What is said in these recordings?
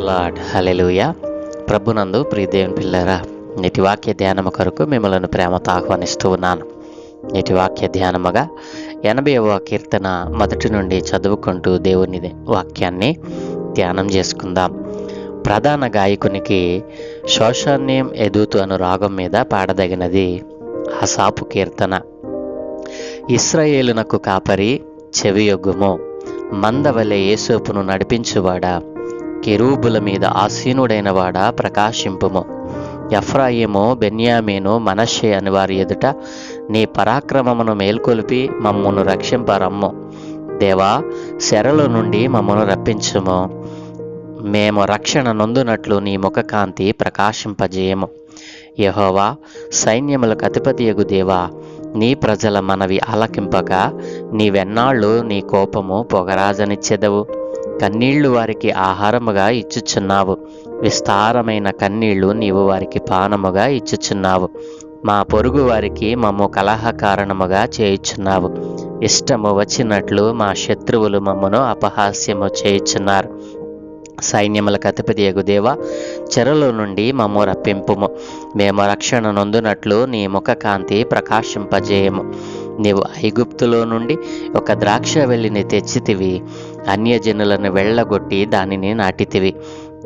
Lord. హల్లెలూయా. ప్రభునందు ప్రియ దేవుని పిల్లరా, నేటి వాక్య ధ్యానము కొరకు మిమ్మల్ని ప్రేమతో ఆహ్వానిస్తూ ఉన్నాను. నేటి వాక్య ధ్యానముగా 80వ కీర్తన మొదటి నుండి చదువుకుంటూ దేవుని వాక్యాన్ని ధ్యానం చేసుకుందాం. ప్రధాన గాయకునికి శోషాన్యం ఎదుతు అను రాగం మీద పాడదగినది ఆసాపు కీర్తన. ఇశ్రాయేలునకు కాపరి చెవియొగ్గుము, మందవలె యేసోపును నడిపించువాడా, కెరూబుల మీద ఆసీనుడైన వాడా ప్రకాశింపుము. ఎఫ్రాయిము, బెన్యామీను, మనష్షే అని వారి ఎదుట నీ పరాక్రమమును మేల్కొలిపి మమ్మను రక్షింపరమ్ము. దేవా, శరలో నుండి మమ్మను రప్పించుము. మేము రక్షణ నొందునట్లు నీ ముఖకాంతి ప్రకాశింపజేయము. యెహోవా, సైన్యములకు అధిపతియగు దేవా, నీ ప్రజల మనవి ఆలకింపక నీవెన్నాళ్ళు నీ కోపము పొగరాజనిచ్చెదవు. కన్నీళ్లు వారికి ఆహారముగా ఇచ్చుచున్నావు, విస్తారమైన కన్నీళ్లు నీవు వారికి పానముగా ఇచ్చుచున్నావు. మా పొరుగు వారికి మమ్ము కలహ కారణముగా చేయుచున్నావు. ఇష్టము వచ్చినట్లు మా శత్రువులు మమ్మను అపహాస్యము చేయుచున్నారు. సైన్యములకు అధిపతియగు దేవా, చెరలో నుండి మమ్ము రప్పింపుము. మేము రక్షణ నొందునట్లు నీ ముఖకాంతి ప్రకాశింపజేయము. నీవు ఐగుప్తులో నుండి ఒక ద్రాక్షవల్లిని తెచ్చితివి, అన్యజనులను వెళ్ళగొట్టి దానిని నాటితివి.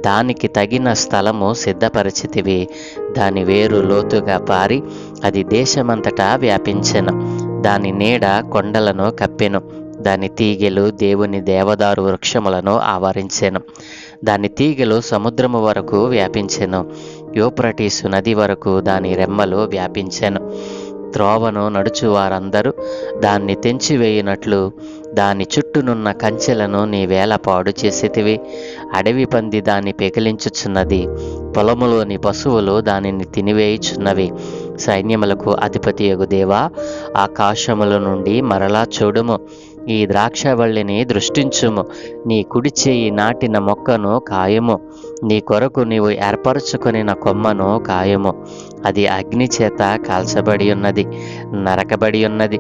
దానికి తగిన స్థలము సిద్ధపరిచితివి. దాని వేరు లోతుగా పారి అది దేశమంతటా వ్యాపించెను. దాని నీడ కొండలను కప్పెను. దాని తీగెలు దేవుని దేవదారు వృక్షములను ఆవరించెను. దాని తీగెలు సముద్రము వరకు వ్యాపించెను. యూఫ్రటీసు నది వరకు దాని రెమ్మలు వ్యాపించెను. త్రోవను నడుచు వారందరూ దాన్ని తెంచివేయునట్లు దాని చుట్టూనున్న కంచెలను నీ వేళ పాడు చేసేటివి. అడవి పంది దాన్ని పెకిలించుచున్నది, పొలములోని పశువులు దానిని తినివేయుచున్నవి. సైన్యములకు అధిపతియగు దేవా, ఆకాశముల నుండి మరలా చూడుము. ఈ ద్రాక్షవల్లిని దృష్టించుము. నీ కుడి చేయి నాటిన మొక్కను కాయము. నీ కొరకు నీవు ఏర్పరచుకొనిన కొమ్మను కాయము. అది అగ్ని చేత కాల్చబడి ఉన్నది, నరకబడి ఉన్నది.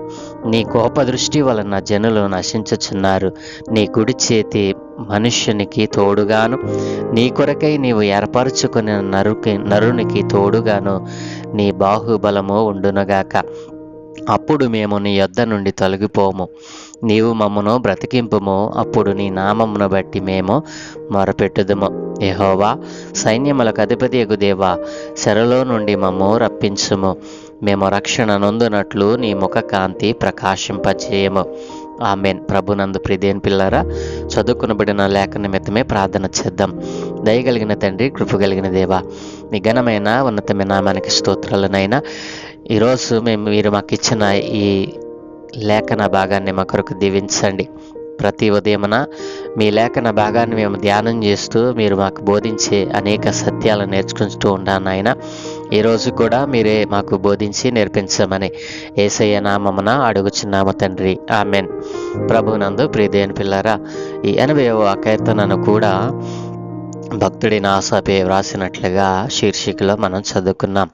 నీ కోపదృష్టి వలన జనులు నశించుచున్నారు. నీ కుడి చేతి మనుష్యునికి తోడుగాను, నీ కొరకై నీవు ఏర్పరచుకుని నరునికి తోడుగాను నీ బాహుబలము ఉండునుగాక. అప్పుడు మేము నీ యొద్ద నుండి తొలగిపోము. నీవు మమ్మను బ్రతికింపుము. అప్పుడు నీ నామమును బట్టి మేము మొరపెట్టుదుము. యెహోవా, సైన్యములకు అధిపతియగు దేవా, చెరలో నుండి మమ్ము రప్పించుము. మేము రక్షణ నొందునట్లు నీ ముఖకాంతి ప్రకాశింపచేయము. ఆమెన్. ప్రభునందు ప్రియదేని పిల్లరా, చదువుకునబడిన లేఖ నిమిత్తమే ప్రార్థన చేద్దాం. దయగలిగిన తండ్రి, కృపగలిగిన దేవా, నీ ఘనమైన ఉన్నతమైన నామానికి స్తోత్రాలనైనా ఈరోజు మీరు మాకు ఇచ్చిన ఈ లేఖన భాగాన్ని మా కొరకు దీవించండి. ప్రతి ఉదయమున మీ లేఖన భాగాన్ని మేము ధ్యానం చేస్తూ మీరు మాకు బోధించే అనేక సత్యాలను నేర్చుకుంటూ ఉంటాను ఆయన. ఈరోజు కూడా మీరే మాకు బోధించి నేర్పించమని యేసయ్య నామమున అడుగుచున్నాము తండ్రి. ఆమెన్. ప్రభునందు ప్రియదేని పిల్లరా, ఈ 80వ కీర్తనను కూడా భక్తుడైన ఆసాపే వ్రాసినట్లుగా శీర్షికలో మనం చదువుకున్నాం.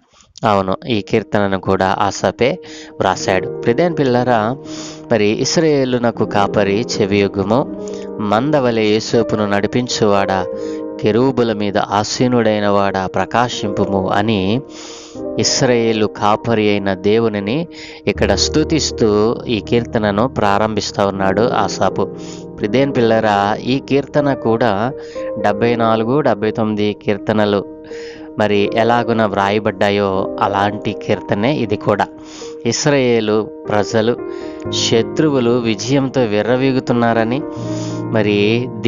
అవును, ఈ కీర్తనను కూడా ఆసాపే వ్రాసాడు. ప్రియదేని పిల్లరా, మరి ఇశ్రాయేలునకు కాపరి చెవియొగ్గుము, మందవలె యేసోపును నడిపించువాడా, కెరూబుల మీద ఆసీనుడైన వాడా ప్రకాశింపుము అని ఇశ్రాయేలు కాపరి అయిన దేవునిని ఇక్కడ స్తుతిస్తూ ఈ కీర్తనను ప్రారంభిస్తూ ఉన్నాడు ఆసాపు. ప్రియదేని పిల్లరా, ఈ కీర్తన కూడా 74, 79 కీర్తనలు మరి ఎలాగున వ్రాయబడ్డాయో అలాంటి కీర్తనే ఇది కూడా. ఇశ్రాయేలు ప్రజలు శత్రువులు విజయంతో విర్రవీగుతున్నారని, మరి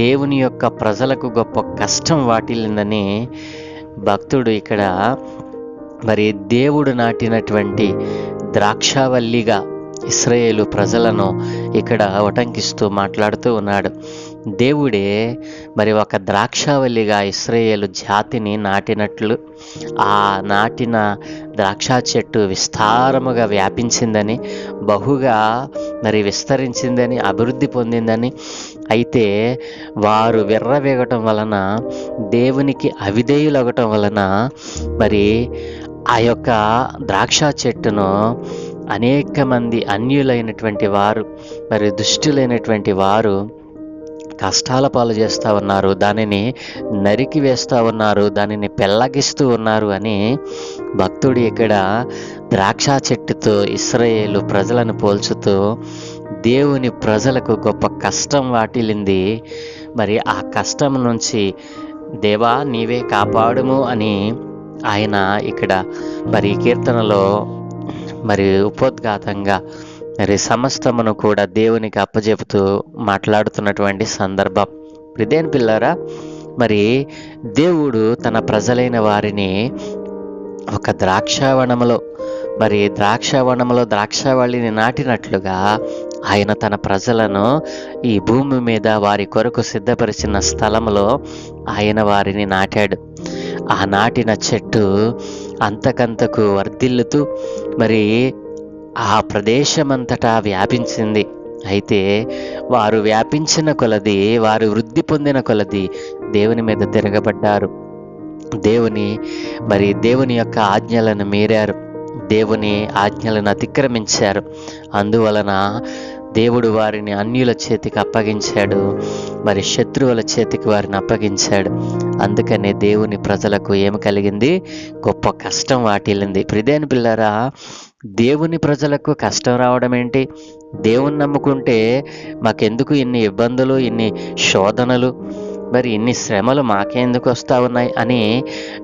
దేవుని యొక్క ప్రజలకు గొప్ప కష్టం వాటిల్లిందని భక్తుడు ఇక్కడ మరి దేవుడు నాటినటువంటి ద్రాక్షావల్లిగా ఇశ్రాయేలు ప్రజలను ఇక్కడ ఉటంకిస్తూ మాట్లాడుతూ ఉన్నాడు. దేవుడే మరి ఒక ద్రాక్షావల్లిగా ఇశ్రాయేలు జాతిని నాటినట్లు, ఆ నాటిన ద్రాక్ష చెట్టు విస్తారముగా వ్యాపించిందని, బహుగా మరి విస్తరించిందని, అభివృద్ధి పొందిందని. అయితే వారు విర్రవేగటం వలన, దేవునికి అవిధేయులవటం వలన మరి ఆ యొక్క ద్రాక్ష చెట్టును అనేక మంది అన్యులైనటువంటి వారు, మరి దుష్టులైనటువంటి వారు కష్టాల పాలు చేస్తూ ఉన్నారు, దానిని నరికి వేస్తూ ఉన్నారు, దానిని పెళ్ళగిస్తూ ఉన్నారు అని భక్తుడు ఇక్కడ ద్రాక్ష చెట్టుతో ఇశ్రాయేలు ప్రజలను పోల్చుతూ దేవుని ప్రజలకు గొప్ప కష్టం వాటిల్లింది. మరి ఆ కష్టం నుంచి దేవా నీవే కాపాడుము అని ఆయన ఇక్కడ మరి కీర్తనలో మరి ఉపోద్ఘాతంగా మరి సమస్తమును కూడా దేవునికి అప్పజెపుతూ మాట్లాడుతున్నటువంటి సందర్భం. ప్రియమైన పిల్లారా, మరి దేవుడు తన ప్రజలైన వారిని ఒక ద్రాక్షావనములో ద్రాక్షావళిని నాటినట్లుగా ఆయన తన ప్రజలను ఈ భూమి మీద వారి కొరకు సిద్ధపరిచిన స్థలంలో ఆయన వారిని నాటాడు. ఆ నాటిన చెట్టు అంతకంతకు వర్ధిల్లుతూ మరి ఆ ప్రదేశమంతటా వ్యాపించింది. అయితే వారు వ్యాపించిన కొలది, వారు వృద్ధి పొందిన కొలది దేవుని మీద తిరగబడ్డారు. దేవుని యొక్క ఆజ్ఞలను మీరారు, దేవుని ఆజ్ఞలను అతిక్రమించారు. అందువలన దేవుడు వారిని అన్యుల చేతికి అప్పగించాడు, మరి శత్రువుల చేతికి వారిని అప్పగించాడు. అందుకనే దేవుని ప్రజలకు ఏమి కలిగింది? గొప్ప కష్టం వాటిల్లింది. ప్రియమైన పిల్లరా, దేవుని ప్రజలకు కష్టం రావడం ఏంటి? దేవుని నమ్ముకుంటే మాకెందుకు ఇన్ని ఇబ్బందులు, ఇన్ని శోధనలు, మరి ఇన్ని శ్రమలు మాకెందుకు వస్తూ ఉన్నాయి అని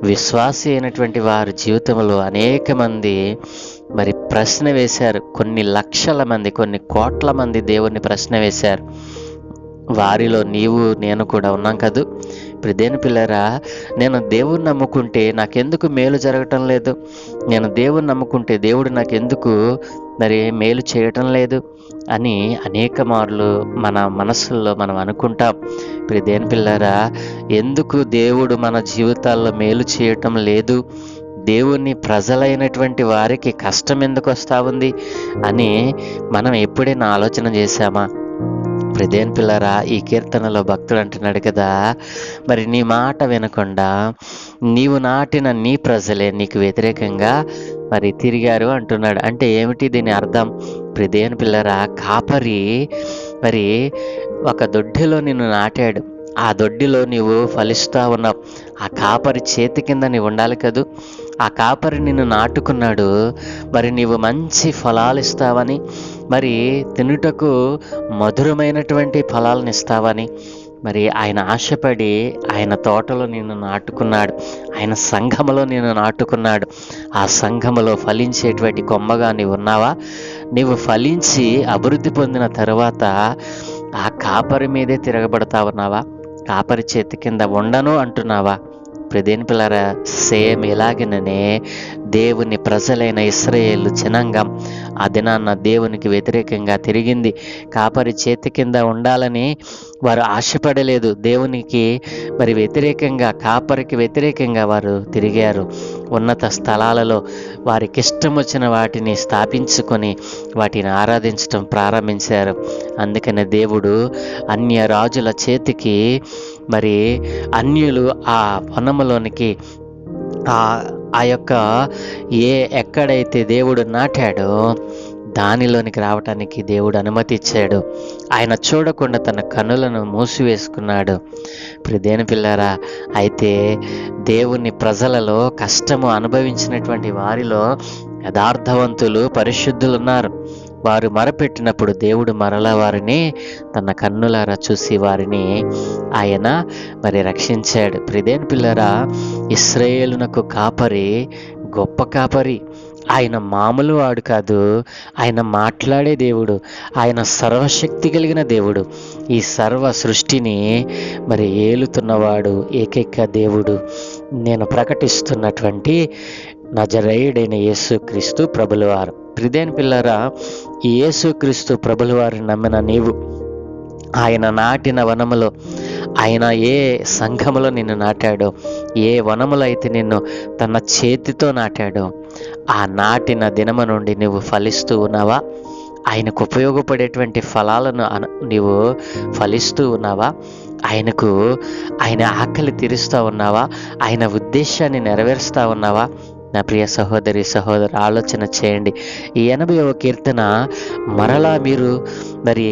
విశ్వాసి అయినటువంటి వారి జీవితంలో అనేక మంది మరి ప్రశ్న వేశారు. కొన్ని లక్షల మంది, కొన్ని కోట్ల మంది దేవుణ్ణి ప్రశ్న వేశారు. వారిలో నీవు నేను కూడా ఉన్నాం కదూ. ప్రియమైన పిల్లరా, నేను దేవుణ్ణి నమ్ముకుంటే నాకెందుకు మేలు జరగటం లేదు? నేను దేవుణ్ణి నమ్ముకుంటే దేవుడు నాకెందుకు మరి మేలు చేయటం లేదు అని అనేక మార్లు మన మనసుల్లో మనం అనుకుంటాం. ప్రియమైన పిల్లరా, ఎందుకు దేవుడు మన జీవితాల్లో మేలు చేయటం లేదు, దేవుని ప్రజలైనటువంటి వారికి కష్టం ఎందుకు వస్తూ ఉంది అని మనం ఎప్పుడైనా ఆలోచన చేశామా? ప్రియమైన పిల్లరా, ఈ కీర్తనలో భక్తుడు అంటున్నాడు కదా, మరి నీ మాట వినకుండా నీవు నాటిన నీ ప్రజలే నీకు వ్యతిరేకంగా మరి తిరిగారు అంటున్నాడు. అంటే ఏమిటి దీని అర్థం? ప్రియమైన పిల్లరా, కాపరి మరి ఒక దొడ్డిలో నిన్ను నాటాడు, ఆ దొడ్డిలో నీవు ఫలిస్తూ ఉన్నావు. ఆ కాపరి చేతి కింద నీవు ఉండాలి కదూ. ఆ కాపరి నిన్ను నాటుకున్నాడు, మరి నీవు మంచి ఫలాలు ఇస్తావని, మరి తినుటకు మధురమైనటువంటి ఫలాలను ఇస్తావని మరి ఆయన ఆశపడి ఆయన తోటలో నిన్ను నాటుకున్నాడు, ఆయన సంఘములో నిన్ను నాటుకున్నాడు. ఆ సంఘములో ఫలించేటువంటి కొమ్మగా నీవు ఉన్నావా? నీవు ఫలించి అభివృద్ధి పొందిన తర్వాత ఆ కాపరి మీదే తిరగబడతా ఉన్నావా? కాపరి చేతి కింద ఉండను అంటున్నావా? ప్రియమైన పిల్లరా, సేమ్ ఇలాగనే దేవుని ప్రజలైన ఇశ్రాయేలు జనాంగం ఆ దినాన్న దేవునికి వ్యతిరేకంగా తిరిగింది. కాపరి చేతి కింద ఉండాలని వారు ఆశపడలేదు. దేవునికి మరి వ్యతిరేకంగా, కాపరికి వ్యతిరేకంగా వారు తిరిగారు. ఉన్నత స్థలాలలో వారికి ఇష్టం వచ్చిన వాటిని స్థాపించుకొని వాటిని ఆరాధించడం ప్రారంభించారు. అందుకనే దేవుడు అన్య రాజుల చేతికి మరి అన్యులు ఆ వనములోనికి ఆ యొక్క ఎక్కడైతే దేవుడు నాటాడో దానిలోనికి రావటానికి దేవుడు అనుమతి ఇచ్చాడు. ఆయన చూడకుండా తన కన్నులను మూసివేసుకున్నాడు. ప్రియమైన పిల్లరా, అయితే దేవుని ప్రజలలో కష్టము అనుభవించినటువంటి వారిలో యథార్థవంతులు, పరిశుద్ధులు ఉన్నారు. వారు మొరపెట్టినప్పుడు దేవుడు మరలా వారిని తన కన్నులారా చూసి వారిని ఆయన మరి రక్షించాడు. ప్రియమైన పిల్లరా, ఇశ్రాయేలునకు కాపరి గొప్ప కాపరి. ఆయన మామూలు వాడు కాదు, ఆయన మాట్లాడే దేవుడు, ఆయన సర్వశక్తి కలిగిన దేవుడు, ఈ సర్వ సృష్టిని మరి ఏలుతున్నవాడు, ఏకైక దేవుడు. నేను ప్రకటిస్తున్నటువంటి నజరేయుడైన యేసుక్రీస్తు ప్రభులవారు. ప్రియమైన పిల్లరా, ఈ యేసుక్రీస్తు ప్రభులవారిని నమ్మిన నీవు ఆయన నాటిన వనములో, ఆయన ఏ సంఘములో నిన్ను నాటాడో, ఏ వనములో అయితే నిన్ను తన చేతితో నాటాడో, ఆ నాటిన దినము నుండి నువ్వు ఫలిస్తూ ఉన్నావా? ఆయనకు ఉపయోగపడేటువంటి ఫలాలను నీవు ఫలిస్తూ ఉన్నావా? ఆయన ఆకలి తీరుస్తూ ఉన్నావా? ఆయన ఉద్దేశాన్ని నెరవేరుస్తూ ఉన్నావా? నా ప్రియ సహోదరి సహోదరు ఆలోచన చేయండి. ఈ 80వ కీర్తన మరలా మీరు మరి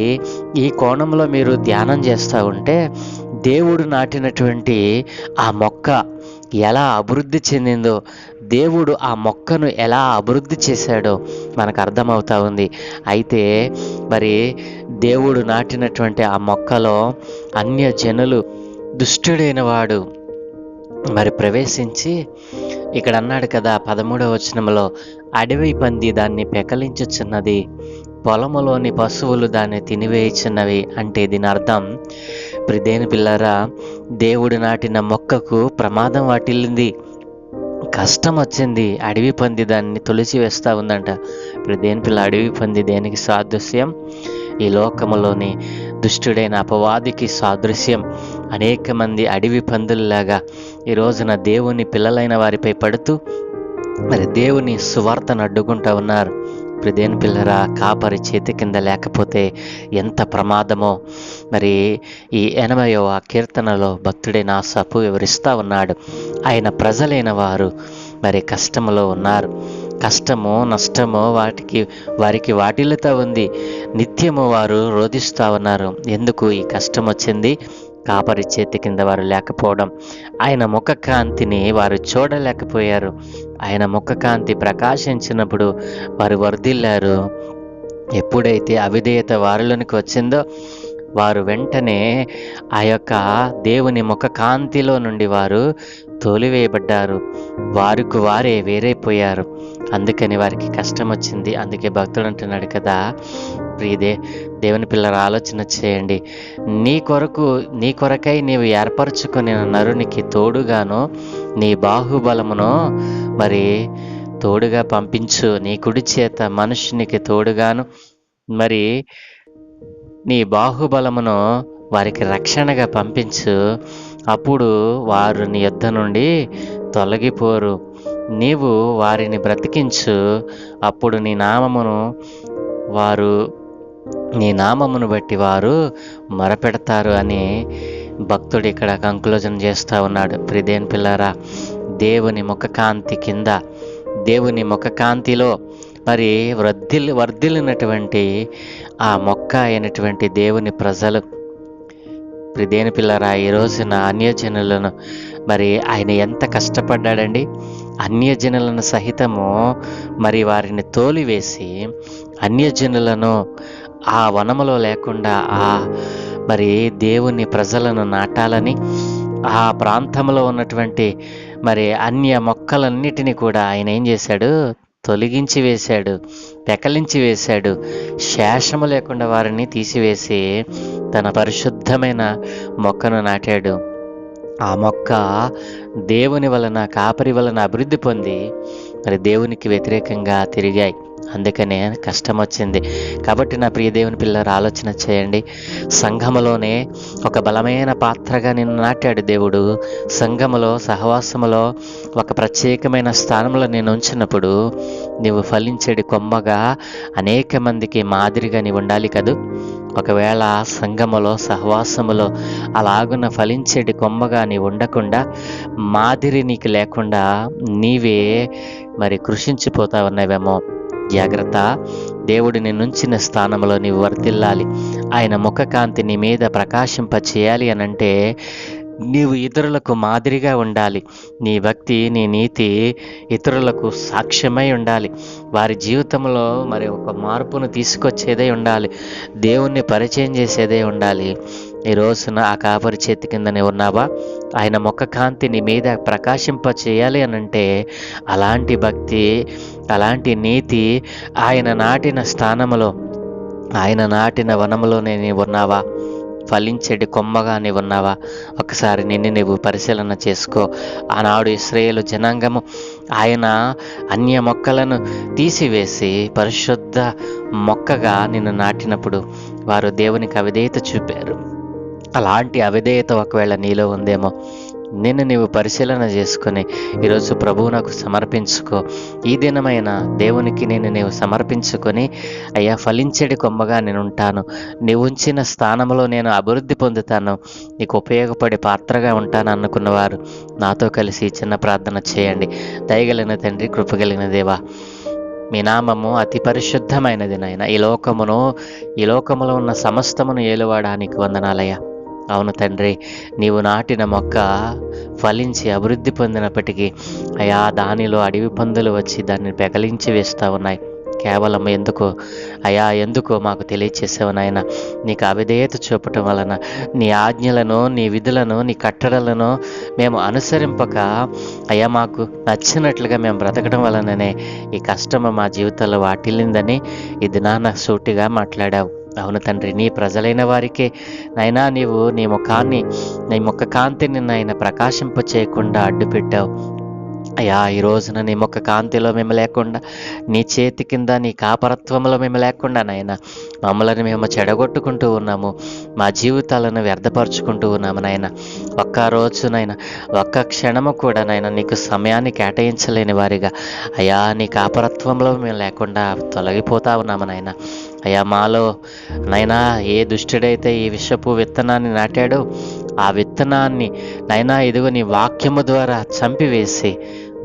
ఈ కోణంలో మీరు ధ్యానం చేస్తూ ఉంటే దేవుడు నాటినటువంటి ఆ మొక్క ఎలా అభివృద్ధి చెందిందో, దేవుడు ఆ మొక్కను ఎలా అభివృద్ధి చేశాడో మనకు అర్థమవుతా ఉంది. అయితే మరి దేవుడు నాటినటువంటి ఆ మొక్కలో అన్యజనులు, దుష్టుడైన వాడు మరి ప్రవేశించి ఇక్కడ అన్నాడు కదా 13వ వచనంలో, అడవి పంది దాన్ని పెకలించుచున్నది, పొలములోని పశువులు దాన్ని తినివేయుచున్నవి. అంటే దీని అర్థం, ప్రియదేని పిల్లరా, దేవుడు నాటిన మొక్కకు ప్రమాదం వాటిల్లింది, కష్టం వచ్చింది. అడవి పంది దాన్ని తొలిచి వేస్తూ ఉందంట. ప్రియదేని పిల్ల, అడవి పంది దేనికి సాదృశ్యం? ఈ లోకములోని దుష్టుడైన అపవాదికి సాదృశ్యం. అనేక మంది అడవి పందుల్లాగా ఈ రోజున దేవుని పిల్లలైన వారిపై పడుతూ మరి దేవుని సువార్తను అడ్డుకుంటూ ఉన్నారు. ప్రియదేని పిల్లరా, కాపరి చేతి కింద లేకపోతే ఎంత ప్రమాదమో మరి ఈ 80వ కీర్తనలో భక్తుడైన ఆసాపు వివరిస్తూ ఉన్నాడు. ఆయన ప్రజలైన వారు మరి కష్టములో ఉన్నారు. కష్టము నష్టము వారికి వాటిల్లుతూ ఉంది. నిత్యము వారు రోధిస్తూ ఉన్నారు. ఎందుకు ఈ కష్టం వచ్చింది? కాపరి చేతి కింద వారు లేకపోవడం. ఆయన ముఖ కాంతిని వారు చూడలేకపోయారు. ఆయన ముఖ కాంతి ప్రకాశించినప్పుడు వారు వర్ధిల్లారు. ఎప్పుడైతే అవిధేయత వారిలోనికి వచ్చిందో వారు వెంటనే ఆ యొక్క దేవుని ముఖ కాంతిలో నుండి వారు తోలివేయబడ్డారు. వారికి వారే వేరైపోయారు. అందుకని వారికి కష్టం వచ్చింది. అందుకే భక్తుడు అంటున్నాడు కదా, దేవుని పిల్లల ఆలోచన చేయండి. నీ కొరకై నీవు ఏర్పరచుకొని నరునికి తోడుగాను నీ బాహుబలమును మరి తోడుగా పంపించు. నీ కుడి చేత మనుషునికి తోడుగాను మరి నీ బాహుబలమును వారికి రక్షణగా పంపించు. అప్పుడు వారు నీ యొద్ద నుండి తొలగిపోరు. నీవు వారిని బ్రతికించు. అప్పుడు నీ నామమును బట్టి వారు మొరపెడతారు అని భక్తుడు ఇక్కడ కంక్లూజన్ చేస్తూ ఉన్నాడు. ప్రియదేని పిల్లారా, దేవుని ముఖకాంతి కింద, దేవుని ముఖకాంతిలో మరి వర్ధిల్లినటువంటి ఆ మొక్క అయినటువంటి దేవుని ప్రజలు, ప్రియదేని పిల్లారా, ఈ రోజున అన్యజనులను మరి ఆయన ఎంత కష్టపడ్డాడండి. అన్యజనులను సహితము మరి వారిని తోలివేసి అన్యజనులను ఆ వనములో లేకుండా మరి దేవుని ప్రజలను నాటాలని ఆ ప్రాంతంలో ఉన్నటువంటి మరి అన్య మొక్కలన్నిటినీ కూడా ఆయన ఏం చేశాడు? తొలగించి వేశాడు, పెకలించి వేశాడు. శేషము లేకుండా వారిని తీసివేసి తన పరిశుద్ధమైన మొక్కను నాటాడు. ఆ మొక్క దేవుని వలన, కాపరి వలన అభివృద్ధి పొంది మరి దేవునికి వ్యతిరేకంగా తిరిగాయి. అందుకనే కష్టం వచ్చింది. కాబట్టి నా ప్రియ దేవుని పిల్లలు ఆలోచన చేయండి. సంఘములోనే ఒక బలమైన పాత్రగా నిన్ను నాటాడు దేవుడు. సంఘములో, సహవాసములో ఒక ప్రత్యేకమైన స్థానంలో నేను ఉంచినప్పుడు నీవు ఫలించేడి కొమ్మగా అనేక మందికి మాదిరిగా నీవు ఉండాలి కదూ. ఒకవేళ సంఘములో, సహవాసములో అలాగున్న ఫలించేటి కొమ్మగా నీవు ఉండకుండా, మాదిరి నీకు లేకుండా నీవే మరి కృషించిపోతా ఉన్నావేమో. జాగ్రత్త. దేవుడు నిన్నుంచిన స్థానంలో నీవు వర్ధిల్లాలి. ఆయన ముఖకాంతి నీ మీద ప్రకాశింప చేయాలి అనంటే నీవు ఇతరులకు మాదిరిగా ఉండాలి. నీ భక్తి, నీ నీతి ఇతరులకు సాక్ష్యమై ఉండాలి. వారి జీవితంలో మరి ఒక మార్పును తీసుకొచ్చేదే ఉండాలి. దేవుణ్ణి పరిచయం చేసేదే ఉండాలి. ఈ రోజున ఆ కాపరి చేతి కిందనే ఉన్నావా? ఆయన ముఖ కాంతి నీ మీద ప్రకాశింప చేయాలి అనంటే అలాంటి భక్తి, అలాంటి నీతి ఆయన నాటిన స్థానములో, ఆయన నాటిన వనములోనే నీవు ఉన్నావా? ఫలించేటి కొమ్మగా నీవు ఉన్నావా? ఒకసారి నిన్ను నీవు పరిశీలన చేసుకో. ఆనాడు ఇశ్రాయేలు జనాంగము ఆయన అన్య మొక్కలను తీసివేసి పరిశుద్ధ మొక్కగా నిన్ను నాటినప్పుడు వారు దేవునికి అవిధేయత చూపారు. అలాంటి అవిధేయత ఒకవేళ నీలో ఉందేమో నిన్ను నీవు పరిశీలన చేసుకొని ఈరోజు ప్రభువు నాకు సమర్పించుకో. ఈ దినమైన దేవునికి నీవు సమర్పించుకొని, అయ్యా ఫలించడి కొమ్మగా నేను ఉంటాను, నీవు ఉంచిన స్థానంలో నేను అభివృద్ధి పొందుతాను, నీకు ఉపయోగపడే పాత్రగా ఉంటాను అనుకున్నవారు నాతో కలిసి ఈ చిన్న ప్రార్థన చేయండి. దయగలిగిన తండ్రి, కృపగలిగిన దేవా, మీ నామము అతి పరిశుద్ధమైనది నాయన. ఈ లోకములో ఉన్న సమస్తమును ఏలువాడానికి వందనాలయ్యా. అవును తండ్రి, నీవు నాటిన మొక్క ఫలించి అభివృద్ధి పొందినప్పటికీ అయా దానిలో అడవి పందులు వచ్చి దాన్ని పెకలించి వేస్తూ ఉన్నాయి. కేవలం ఎందుకో మాకు తెలియచేసావు నాయన. నీకు అవిధేయత చూపటం వలన, నీ ఆజ్ఞలను, నీ విధులను, నీ కట్టడలను మేము అనుసరింపక అయ్యా మాకు నచ్చినట్లుగా మేము బ్రతకడం వలననే ఈ కష్టము మా జీవితాల్లో వాటిల్లిందని ఈ దినాన సూటిగా మాట్లాడావు. అవును తండ్రి, నీ ప్రజలైన వారికే నైనా నీవు నీ ముఖ కాంతిని నాయన ప్రకాశింప చేయకుండా అడ్డు పెట్టావు అయ్యా. ఈ రోజున నీ ముఖ కాంతిలో మేము లేకుండా, నీ చేతి కింద నీ కాపరత్వంలో మేము లేకుండా నాయన మమ్మల్ని మేము చెడగొట్టుకుంటూ ఉన్నాము, మా జీవితాలను వ్యర్థపరుచుకుంటూ ఉన్నాము నాయన. ఒక్క క్షణము కూడా నాయన నీకు సమయాన్ని కేటాయించలేని వారిగా అయ్యా నీ కాపరత్వంలో మేము లేకుండా తొలగిపోతా ఉన్నాము నాయన. అయ్యా మాలో నైనా ఏ దుష్టుడైతే ఈ విషపు విత్తనాన్ని నాటాడో ఆ విత్తనాన్ని నైనా ఇదిగో నీ వాక్యము ద్వారా చంపివేసి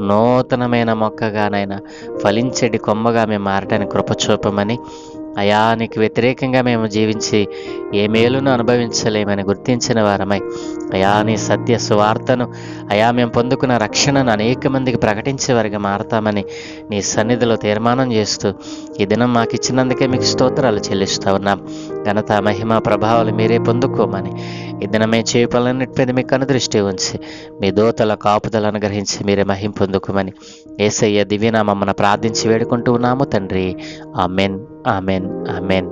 నూతనమైన మొక్కగానైనా ఫలించడి కొమ్మగా మేము మారటానికి కృప చూపమని, అయా నీకు వ్యతిరేకంగా మేము జీవించి ఏ మేలును అనుభవించలేమని గుర్తించిన వారమై అయా నీ సత్య సువార్తను అయా మేము పొందుకున్న రక్షణను అనేక మందికి ప్రకటించేవారిగా మారతామని నీ సన్నిధిలో తీర్మానం చేస్తూ ఈ దినం మాకు ఇచ్చినందుకే మీకు స్తోత్రాలు చెల్లిస్తూ ఉన్నాం. ఘనత, మహిమ, ప్రభావాలు మీరే పొందుకోమని ఈ దినమే చేపలన్నిటిపై మీకు అనుదృష్టి ఉంచి మీ దోతల కాపుదలను అనుగ్రహించి మీరే మహిం పొందుకోమని యేసయ్య దివ్యనామమున ప్రార్థించి వేడుకుంటూ ఉన్నాము తండ్రి. Amen, amen, amen.